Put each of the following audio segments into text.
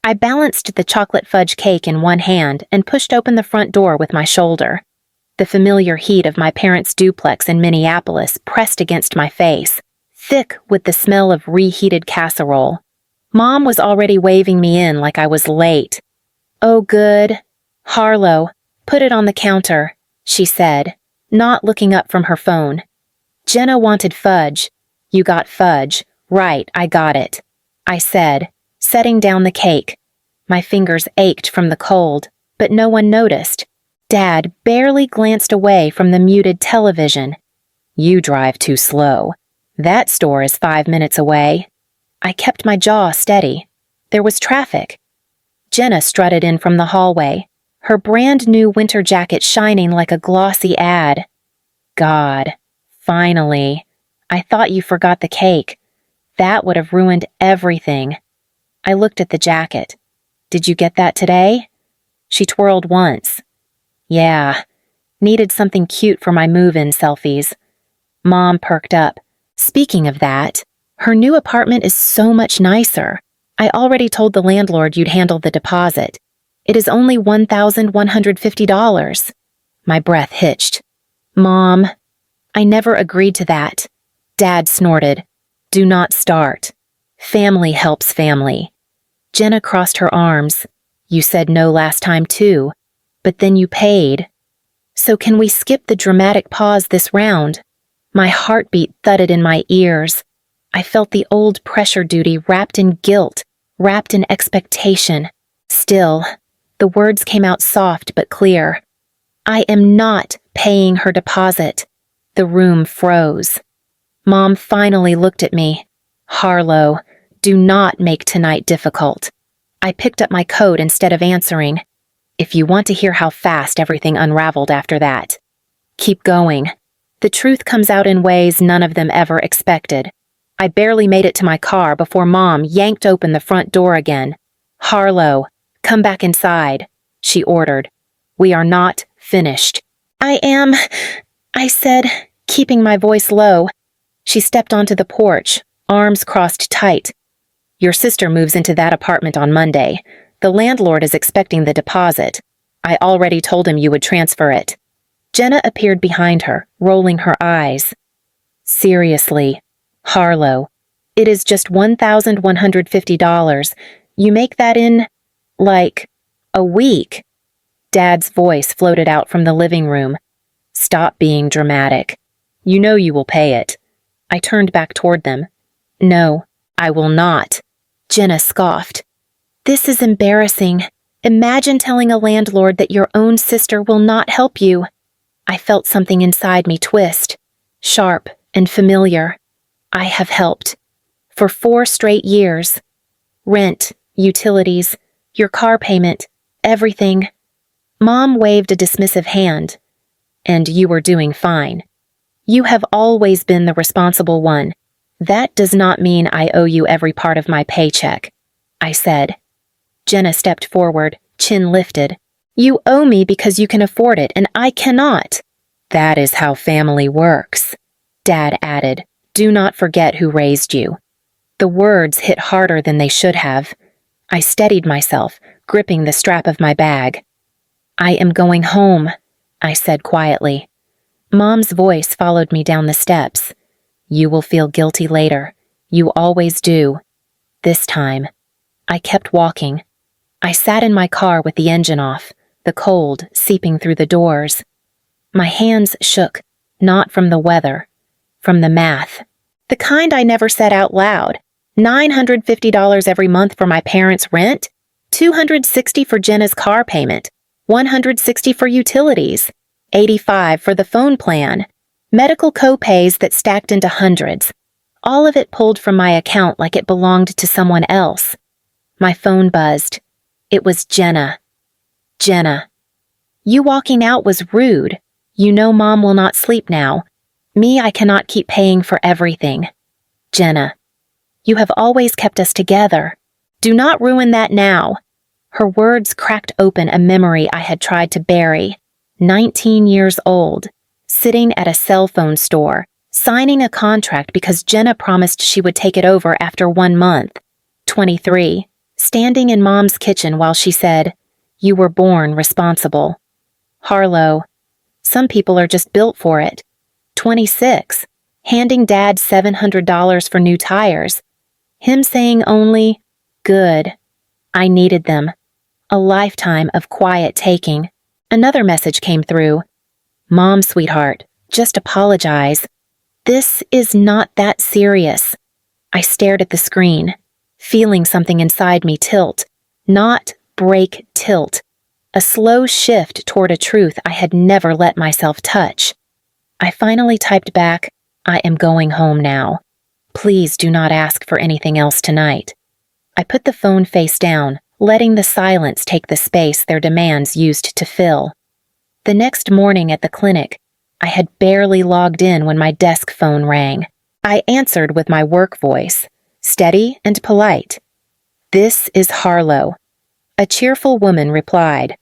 I balanced the chocolate fudge cake in one hand and pushed open the front door with my shoulder. The familiar heat of my parents' duplex in Minneapolis pressed against my face, thick with the smell of reheated casserole. Mom was already waving me in like I was late. "Oh, good. Harlow, put it on the counter," she said, not looking up from her phone. "Jenna wanted fudge." "You got fudge. Right, I got it," I said, setting down the cake. My fingers ached from the cold, but no one noticed. Dad barely glanced away from the muted television. "You drive too slow. That store is 5 minutes away." I kept my jaw steady. There was traffic. Jenna strutted in from the hallway, her brand-new winter jacket shining like a glossy ad. "God, finally. I thought you forgot the cake. That would have ruined everything." I looked at the jacket. "Did you get that today?" She twirled once. "Yeah, needed something cute for my move-in selfies." Mom perked up. "Speaking of that, her new apartment is so much nicer. I already told the landlord you'd handle the deposit. It is only $1,150. My breath hitched. "Mom, I never agreed to that." Dad snorted. "Do not start. Family helps family." Jenna crossed her arms. "You said no last time too, but then you paid. So can we skip the dramatic pause this round?" My heartbeat thudded in my ears. I felt the old pressure duty wrapped in guilt, wrapped in expectation. Still, the words came out soft but clear. "I am not paying her deposit." The room froze. Mom finally looked at me. "Harlow, do not make tonight difficult." I picked up my coat instead of answering. "If you want to hear how fast everything unraveled after that, keep going. The truth comes out in ways none of them ever expected." I barely made it to my car before Mom yanked open the front door again. "Harlow, come back inside," she ordered. "We are not finished." "I am," I said, keeping my voice low. She stepped onto the porch, arms crossed tight. "Your sister moves into that apartment on Monday. The landlord is expecting the deposit. I already told him you would transfer it." Jenna appeared behind her, rolling her eyes. "Seriously, Harlow, it is just $1,150. You make that in, like, a week." Dad's voice floated out from the living room. "Stop being dramatic. You know you will pay it." I turned back toward them. "No, I will not." Jenna scoffed. "This is embarrassing. Imagine telling a landlord that your own sister will not help you." I felt something inside me twist, sharp and familiar. I have helped. For 4 straight years. Rent, utilities, your car payment, everything. Mom waved a dismissive hand. "And you were doing fine. You have always been the responsible one. That does not mean I owe you every part of my paycheck," I said. Jenna stepped forward, chin lifted. "You owe me because you can afford it, and I cannot." "That is how family works," Dad added. "Do not forget who raised you." The words hit harder than they should have. I steadied myself, gripping the strap of my bag. "I am going home," I said quietly. Mom's voice followed me down the steps. "You will feel guilty later. You always do. This time." I kept walking. I sat in my car with the engine off, the cold seeping through the doors. My hands shook, not from the weather, from the math. The kind I never said out loud. $950 every month for my parents' rent, $260 for Jenna's car payment, $160 for utilities, $85 for the phone plan, medical co-pays that stacked into hundreds. All of it pulled from my account like it belonged to someone else. My phone buzzed. It was Jenna. "Jenna, you walking out was rude. You know Mom will not sleep now. Me, I cannot keep paying for everything. Jenna, you have always kept us together. Do not ruin that now." Her words cracked open a memory I had tried to bury. 19 years old, sitting at a cell phone store, signing a contract because Jenna promised she would take it over after 1 month. 23, standing in Mom's kitchen while she said, "You were born responsible." Harlow, some people are just built for it. 26, handing Dad $700 for new tires. Him saying only, "Good." I needed them. A lifetime of quiet taking. Another message came through. "Mom, sweetheart, just apologize. This is not that serious." I stared at the screen, feeling something inside me tilt. Not break, tilt. A slow shift toward a truth I had never let myself touch. I finally typed back, "I am going home now. Please do not ask for anything else tonight." I put the phone face down, letting the silence take the space their demands used to fill. The next morning at the clinic, I had barely logged in when my desk phone rang. I answered with my work voice, steady and polite. "This is Harlow." A cheerful woman replied,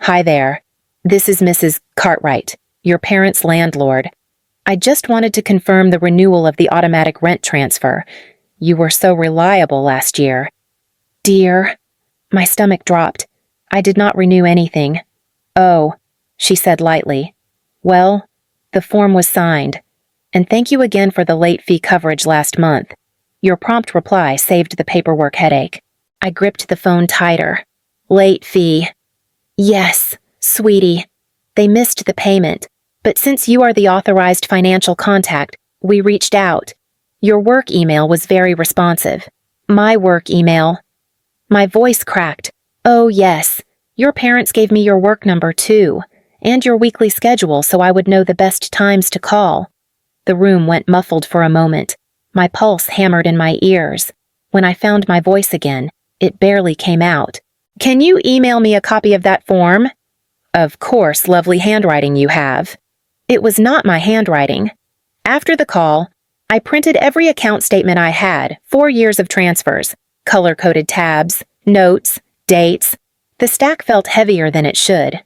"Hi there. This is Mrs. Cartwright, your parents' landlord. I just wanted to confirm the renewal of the automatic rent transfer. You were so reliable last year." "Dear." My stomach dropped. "I did not renew anything." "Oh," she said lightly. "Well, the form was signed. And thank you again for the late fee coverage last month. Your prompt reply saved the paperwork headache." I gripped the phone tighter. "Late fee." "Yes, sweetie. They missed the payment, but since you are the authorized financial contact, we reached out. Your work email was very responsive." "My work email." My voice cracked. "Oh, yes. Your parents gave me your work number, too, and your weekly schedule so I would know the best times to call." The room went muffled for a moment. My pulse hammered in my ears. When I found my voice again, it barely came out. "Can you email me a copy of that form?" Of course, lovely handwriting you have. It was not my handwriting. After the call, I printed every account statement I had, 4 years of transfers, color-coded tabs, notes, dates. The stack felt heavier than it should.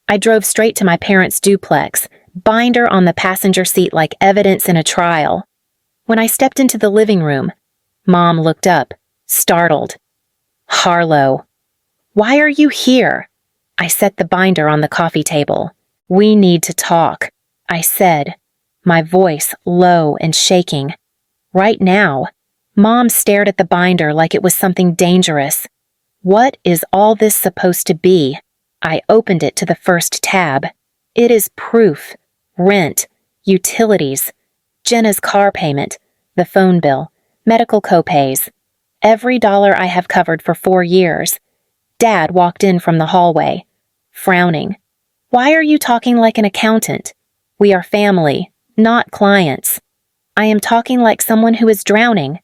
I drove straight to my parents' duplex, binder on the passenger seat like evidence in a trial. When I stepped into the living room, Mom looked up, startled. "Harlow, why are you here?" I set the binder on the coffee table. "We need to talk," I said, my voice low and shaking. Right now, Mom stared at the binder like it was something dangerous. What is all this supposed to be? I opened it to the first tab. It is proof, rent, utilities, Jenna's car payment, the phone bill, medical copays. Every dollar I have covered for 4 years. Dad walked in from the hallway, frowning. "Why are you talking like an accountant? We are family, not clients." "I am talking like someone who is drowning,"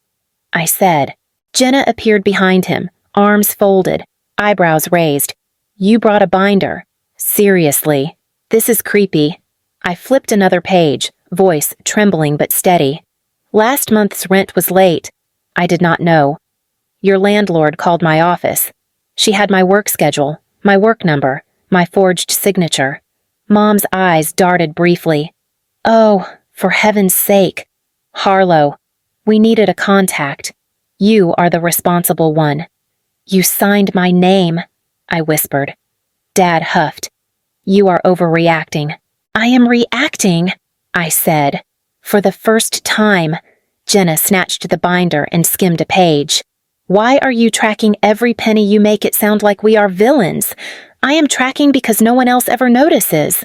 I said. Jenna appeared behind him, arms folded, eyebrows raised. "You brought a binder. Seriously, this is creepy." I flipped another page, voice trembling but steady. "Last month's rent was late. I did not know. Your landlord called my office. She had my work schedule, my work number, my forged signature." Mom's eyes darted briefly. "Oh, for heaven's sake. Harlow, we needed a contact. You are the responsible one." "You signed my name," I whispered. Dad huffed. "You are overreacting." "I am reacting," I said. For the first time, Jenna snatched the binder and skimmed a page. "Why are you tracking every penny you make it sound like we are villains? I am tracking because no one else ever notices,"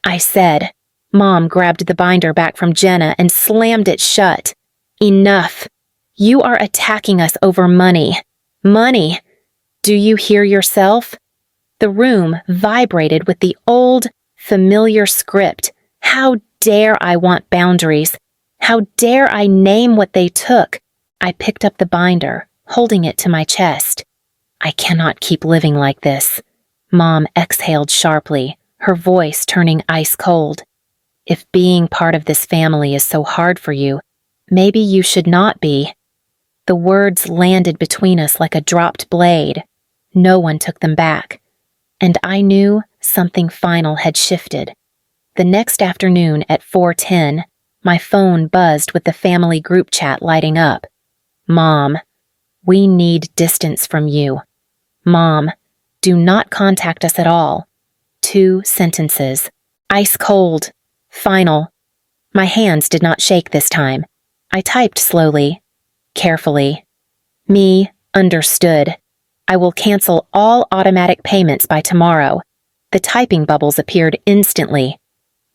I said. Mom grabbed the binder back from Jenna and slammed it shut. "Enough. You are attacking us over money. Money. Do you hear yourself?" The room vibrated with the old, familiar script. How dare I want boundaries? How dare I name what they took? I picked up the binder, holding it to my chest. "I cannot keep living like this." Mom exhaled sharply, her voice turning ice cold. "If being part of this family is so hard for you, maybe you should not be." The words landed between us like a dropped blade. No one took them back. And I knew something final had shifted. The next afternoon at 4:10, my phone buzzed with the family group chat lighting up. "Mom, We need distance from you. Mom, do not contact us at all. 2 sentences. Ice cold. Final. My hands did not shake this time. I typed slowly, carefully. Me, understood. I will cancel all automatic payments by tomorrow. The typing bubbles appeared instantly.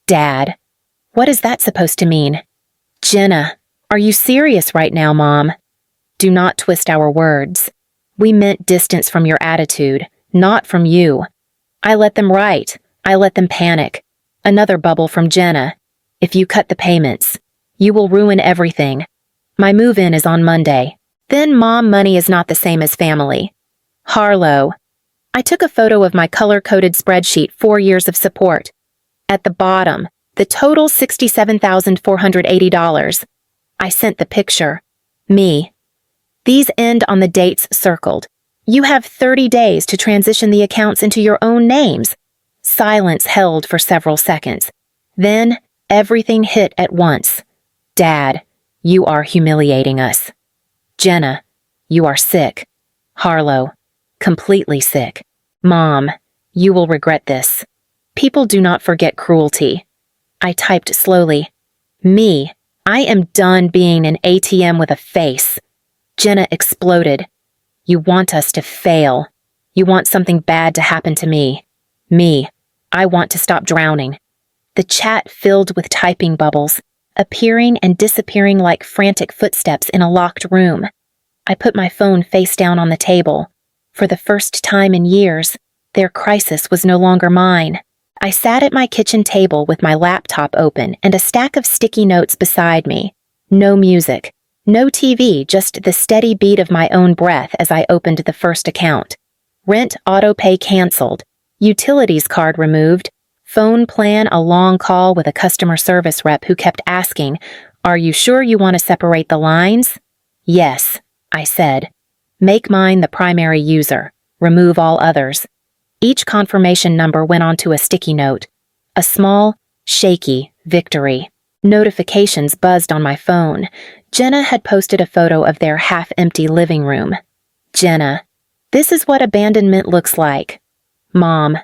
Dad. What is that supposed to mean? Jenna, are you serious right now, Mom? Do not twist our words. We meant distance from your attitude, not from you. I let them write. I let them panic. Another bubble from Jenna. If you cut the payments, you will ruin everything. My move-in is on Monday. Then Mom, money is not the same as family. Harlow. I took a photo of my color-coded spreadsheet, 4 years of support. At the bottom, the total $67,480. I sent the picture. Me. These end on the dates circled. You have 30 days to transition the accounts into your own names. Silence held for several seconds. Then, everything hit at once. Dad, you are humiliating us. Jenna, you are sick. Harlow, completely sick. Mom, you will regret this. People do not forget cruelty. I typed slowly. Me, I am done being an ATM with a face. Jenna exploded. You want us to fail. You want something bad to happen to me. Me, I want to stop drowning. The chat filled with typing bubbles, appearing and disappearing like frantic footsteps in a locked room. I put my phone face down on the table. For the first time in years, their crisis was no longer mine. I sat at my kitchen table with my laptop open and a stack of sticky notes beside me. No music, no TV, just the steady beat of my own breath as I opened the first account. Rent auto-pay canceled, utilities card removed, phone plan a long call with a customer service rep who kept asking, "Are you sure you want to separate the lines?" Yes, I said. Make mine the primary user. Remove all others. Each confirmation number went onto a sticky note. A small, shaky victory. Notifications buzzed on my phone. Jenna had posted a photo of their half-empty living room. Jenna, this is what abandonment looks like. Mom,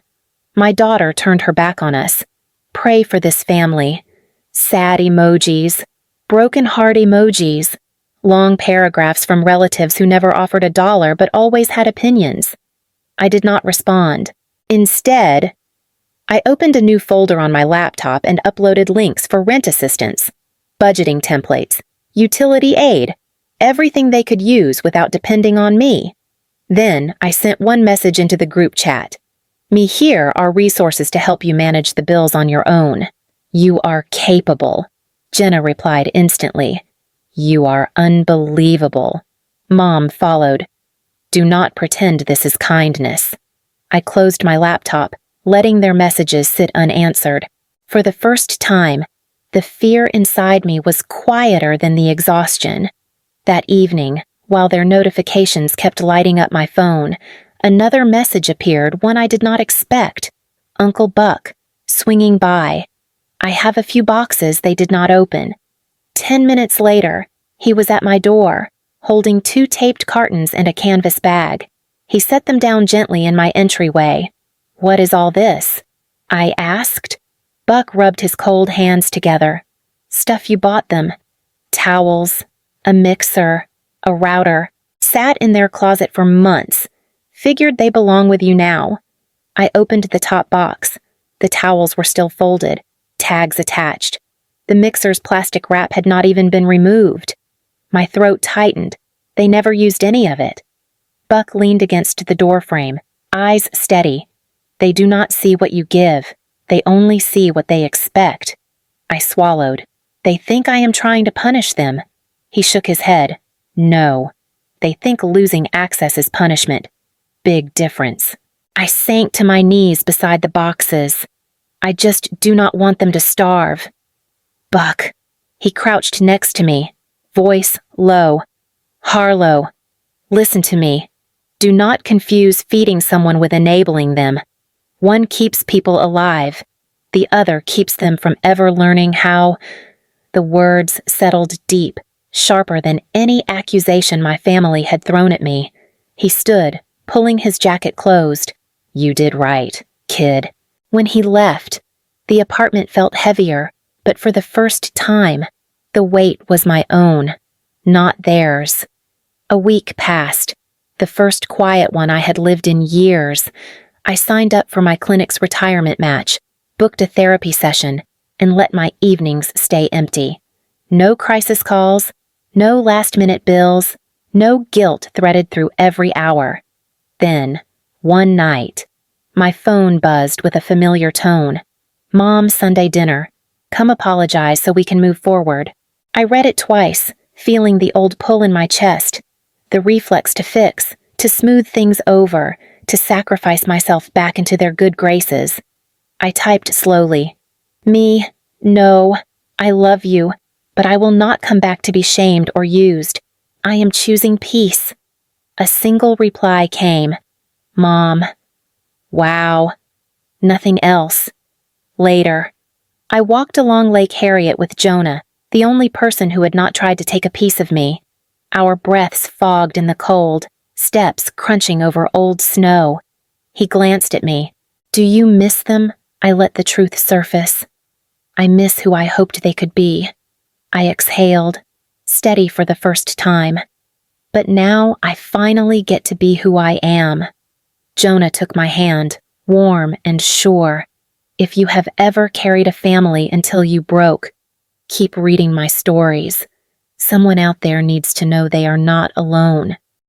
my daughter turned her back on us. Pray for this family. Sad emojis. Broken heart emojis. Long paragraphs from relatives who never offered $1 but always had opinions. I did not respond. Instead, I opened a new folder on my laptop and uploaded links for rent assistance, budgeting templates, utility aid, everything they could use without depending on me. Then I sent one message into the group chat. Me, here are resources to help you manage the bills on your own. You are capable. Jenna replied instantly. You are unbelievable. Mom followed. Do not pretend this is kindness. I closed my laptop, letting their messages sit unanswered. For the first time, the fear inside me was quieter than the exhaustion. That evening, while their notifications kept lighting up my phone, another message appeared, one I did not expect. Uncle Buck, swinging by. I have a few boxes they did not open. 10 minutes later, he was at my door, holding 2 taped cartons and a canvas bag. He set them down gently in my entryway. What is all this? I asked. Buck rubbed his cold hands together. Stuff you bought them. Towels, a mixer, a router. Sat in their closet for months. Figured they belong with you now. I opened the top box. The towels were still folded, tags attached. The mixer's plastic wrap had not even been removed. My throat tightened. They never used any of it. Buck leaned against the doorframe, eyes steady. They do not see what you give. They only see what they expect. I swallowed. They think I am trying to punish them. He shook his head. No. They think losing access is punishment. Big difference. I sank to my knees beside the boxes. I just do not want them to starve. Buck. He crouched next to me, voice low. Harlow, listen to me. Do not confuse feeding someone with enabling them. One keeps people alive. The other keeps them from ever learning how. The words settled deep, sharper than any accusation my family had thrown at me. He stood, pulling his jacket closed. "You did right, kid." When he left, the apartment felt heavier, but for the first time, the weight was my own, not theirs. A week passed, the first quiet one I had lived in years. I signed up for my clinic's retirement match, booked a therapy session, and let my evenings stay empty. No crisis calls, no last-minute bills, no guilt threaded through every hour. Then, one night, my phone buzzed with a familiar tone. "Mom, Sunday dinner. Come apologize so we can move forward." I read it twice, feeling the old pull in my chest, the reflex to fix, to smooth things over, to sacrifice myself back into their good graces. I typed slowly. "Me, no, I love you, but I will not come back to be shamed or used. I am choosing peace." A single reply came. "Mom." Wow. Nothing else. Later. I walked along Lake Harriet with Jonah, the only person who had not tried to take a piece of me. Our breaths fogged in the cold, steps crunching over old snow. He glanced at me. "Do you miss them?" I let the truth surface. "I miss who I hoped they could be." I exhaled, steady for the first time. "But now I finally get to be who I am." Jonah took my hand, warm and sure. "If you have ever carried a family until you broke, keep reading my stories. Someone out there needs to know they are not alone."